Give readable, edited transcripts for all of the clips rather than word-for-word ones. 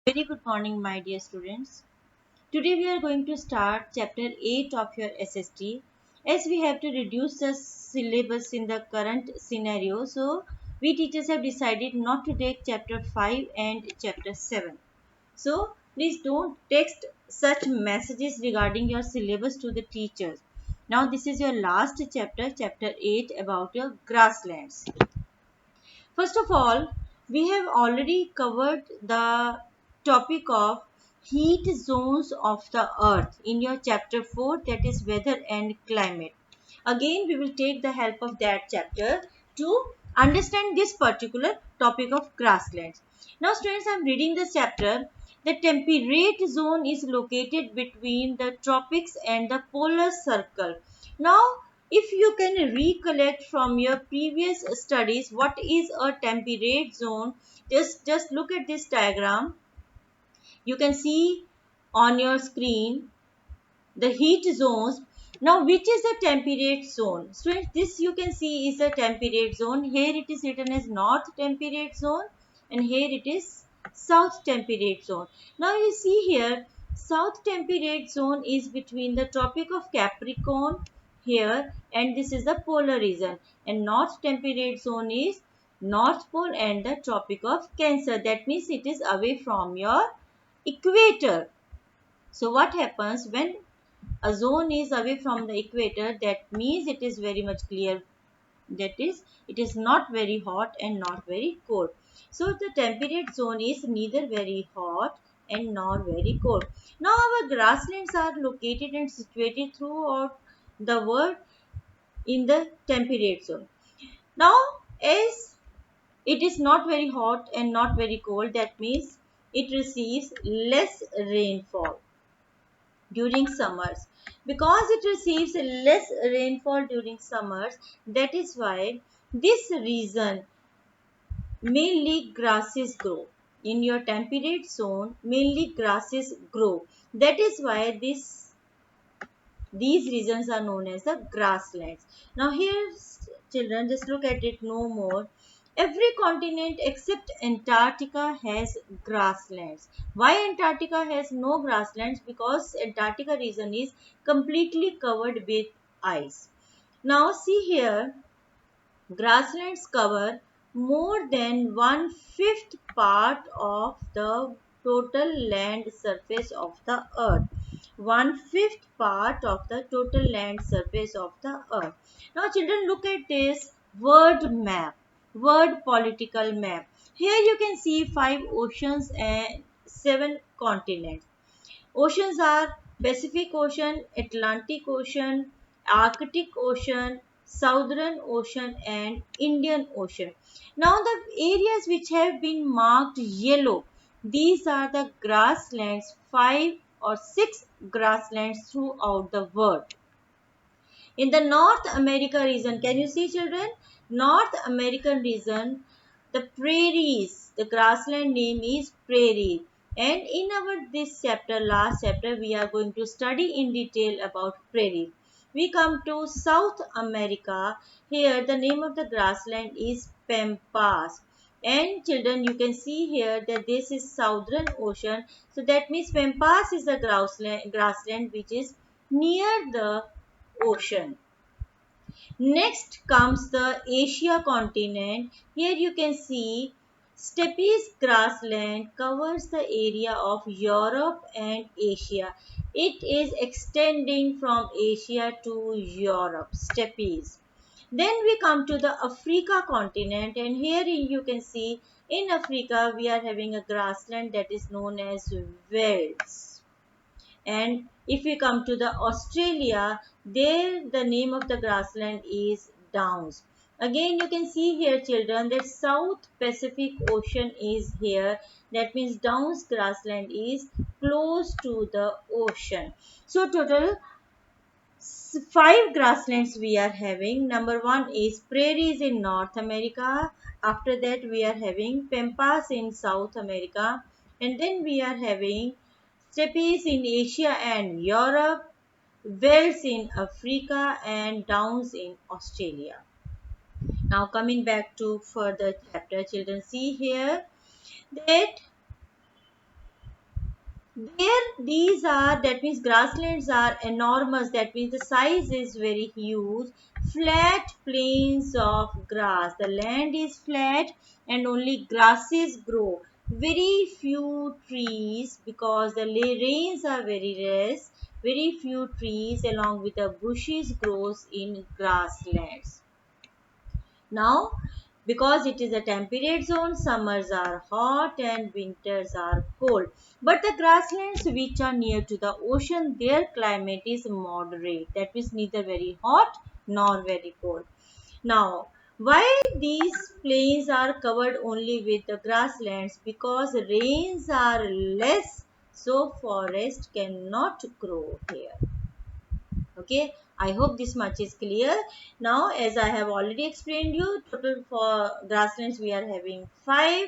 Very good morning, my dear students. Today we are going to start chapter 8 of your SST as we have to reduce the syllabus in the current scenario. So, we teachers have decided not to take chapter 5 and chapter 7. So, please don't text such messages regarding your syllabus to the teachers. Now, this is your last chapter, chapter 8 about your grasslands. First of all, we have already covered the topic of heat zones of the earth in your chapter 4, that is weather and climate. Again, we will take the help of that chapter to understand this particular topic of grasslands. Now, students, I am reading this chapter. The temperate zone is located between the tropics and the polar circle. Now, if you can recollect from your previous studies what is a temperate zone, just look at this diagram. You can see on your screen the heat zones. Now, which is the temperate zone? So, this you can see is a temperate zone. Here it is written as north temperate zone and here it is south temperate zone. Now, you see here south temperate zone is between the tropic of Capricorn here and this is the polar region, and north temperate zone is north pole and the tropic of Cancer. That means it is away from your equator. So what happens when a zone is away from the equator? That means it is very much clear, that is it is not very hot and not very cold. So the temperate zone is neither very hot and nor very cold. Now our grasslands are located and situated throughout the world in the temperate zone. Now, as it is not very hot and not very cold, that means it receives less rainfall during summers. Because it receives less rainfall during summers, that is why this region mainly grasses grow. In your temperate zone, mainly grasses grow. That is why these regions are known as the grasslands. Now here, children, just look at it no more. Every continent except Antarctica has grasslands. Why Antarctica has no grasslands? Because Antarctica region is completely covered with ice. Now see here, grasslands cover more than one-fifth part of the total land surface of the earth. One-fifth part of the total land surface of the earth. Now children, look at this word map, word political map. Here you can see 5 oceans and 7 continents. Oceans are Pacific Ocean, Atlantic Ocean, Arctic Ocean, Southern Ocean and Indian Ocean. Now the areas which have been marked yellow, these are the grasslands, 5 or 6 grasslands throughout the world. In the North America region, can you see children? North American region, the prairies, the grassland name is prairie. And in our this chapter, last chapter, we are going to study in detail about prairie. We come to South America. Here the name of the grassland is Pampas. And children, you can see here that this is Southern Ocean. So that means Pampas is the grassland which is near the ocean. Next comes the Asia continent. Here you can see steppes grassland covers the area of Europe and Asia. It is extending from Asia to Europe, steppes. Then we come to the Africa continent, and here you can see in Africa we are having a grassland that is known as Wales. And if we come to the Australia, there the name of the grassland is Downs. Again, you can see here, children, that South Pacific Ocean is here. That means Downs grassland is close to the ocean. So total 5 grasslands we are having. Number one is prairies in North America. After that, we are having pampas in South America, and then we are having steppes in Asia and Europe, wells in Africa, and downs in Australia. Now, coming back to further chapter, children, see here that There these are, that means grasslands are enormous, that means the size is very huge. Flat plains of grass, the land is flat and only grasses grow. Very few trees because the rains are very less. Very few trees along with the bushes grows in grasslands. Now, because it is a temperate zone, summers are hot and winters are cold. But the grasslands which are near to the ocean, their climate is moderate. That means neither very hot nor very cold. Now, why these plains are covered only with the grasslands? Because rains are less, so forest cannot grow here. Okay, I hope this much is clear. Now, as I have already explained you, total for grasslands we are having 5.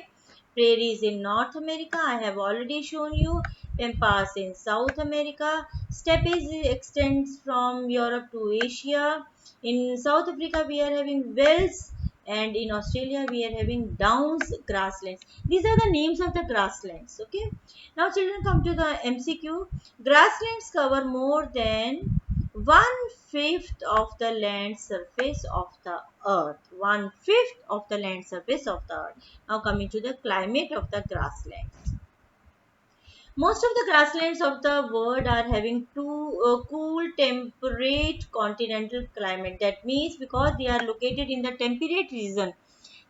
Prairies in North America, I have already shown you. Pampas in South America. Steppes extends from Europe to Asia. In South Africa we are having wells, and in Australia we are having downs grasslands. These are the names of the grasslands. Okay, now children, come to the MCQ. Grasslands cover more than 1/5 of the land surface of the earth. 1/5 of the land surface of the earth. Now coming to the climate of the grasslands. Most of the grasslands of the world are having cool, temperate continental climate. That means because they are located in the temperate region,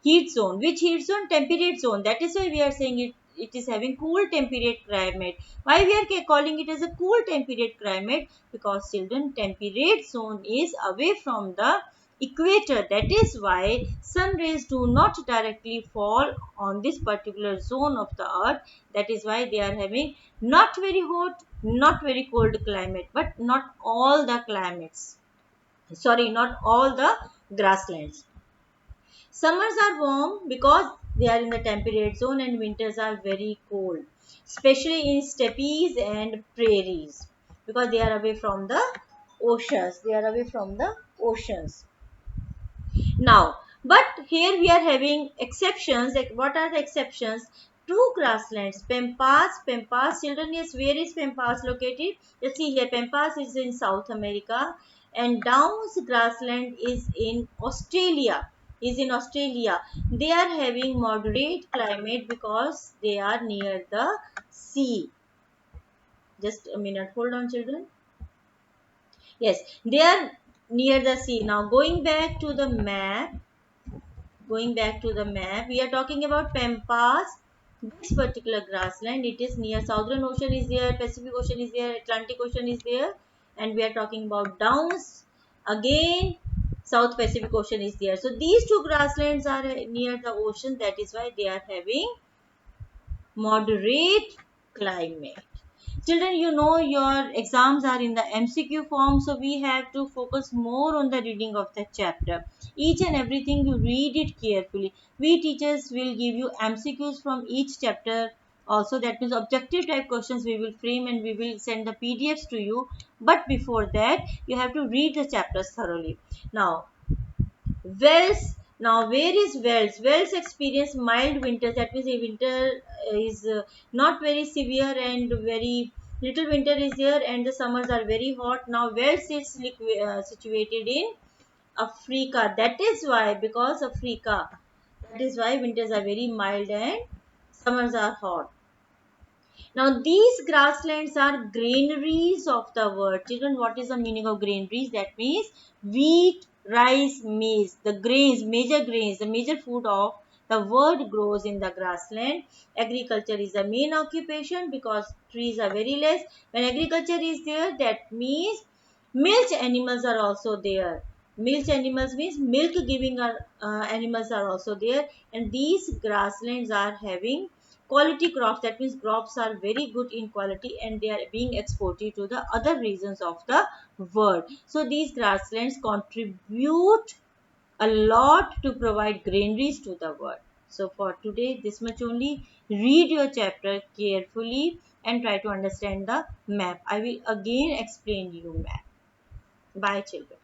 heat zone. Which heat zone? Temperate zone. That is why we are saying it is having cool temperate climate. Why we are calling it as a cool temperate climate? Because children, temperate zone is away from the equator. That is why sun rays do not directly fall on this particular zone of the earth. That is why they are having not very hot, not very cold climate, but not all the climates. Sorry, not all the grasslands. Summers are warm because they are in the temperate zone, and winters are very cold, especially in steppes and prairies, because they are away from the oceans. They are away from the oceans. Now, but here we are having exceptions. Like, what are the exceptions? Two grasslands, Pampas, children, yes, where is Pampas located? Let's see here, Pampas is in South America, and Downs grassland is in Australia. They are having moderate climate because they are near the sea. Just a minute, hold on children. Yes, they are near the sea. Now going back to the map, we are talking about Pampas. This particular grassland, it is near Southern Ocean is there, Pacific Ocean is there, Atlantic Ocean is there, and we are talking about Downs. Again, South Pacific Ocean is there. So these two grasslands are near the ocean. That is why they are having moderate climate. Children, you know your exams are in the MCQ form, so we have to focus more on the reading of the chapter. Each and everything you read it carefully. We teachers will give you MCQs from each chapter. Also, that means objective type questions we will frame and we will send the PDFs to you. But before that, you have to read the chapters thoroughly. Now, Wales. Now, where is Wales? Wales experience mild winters. That means the winter is not very severe and very little winter is there, and the summers are very hot. Now, Wales is situated in Africa. That is why, because Africa, that is why winters are very mild and summers are hot. Now, these grasslands are granaries of the world. Children, what is the meaning of granaries? That means wheat, rice, maize. The grains, the major food of the world grows in the grassland. Agriculture is the main occupation because trees are very less. When agriculture is there, that means milch animals are also there. Milch animals means milk giving animals are also there, and these grasslands are having quality crops. That means crops are very good in quality and they are being exported to the other regions of the world. So these grasslands contribute a lot to provide granaries to the world. So for today, this much only. Read your chapter carefully and try to understand the map. I will again explain you map. Bye children.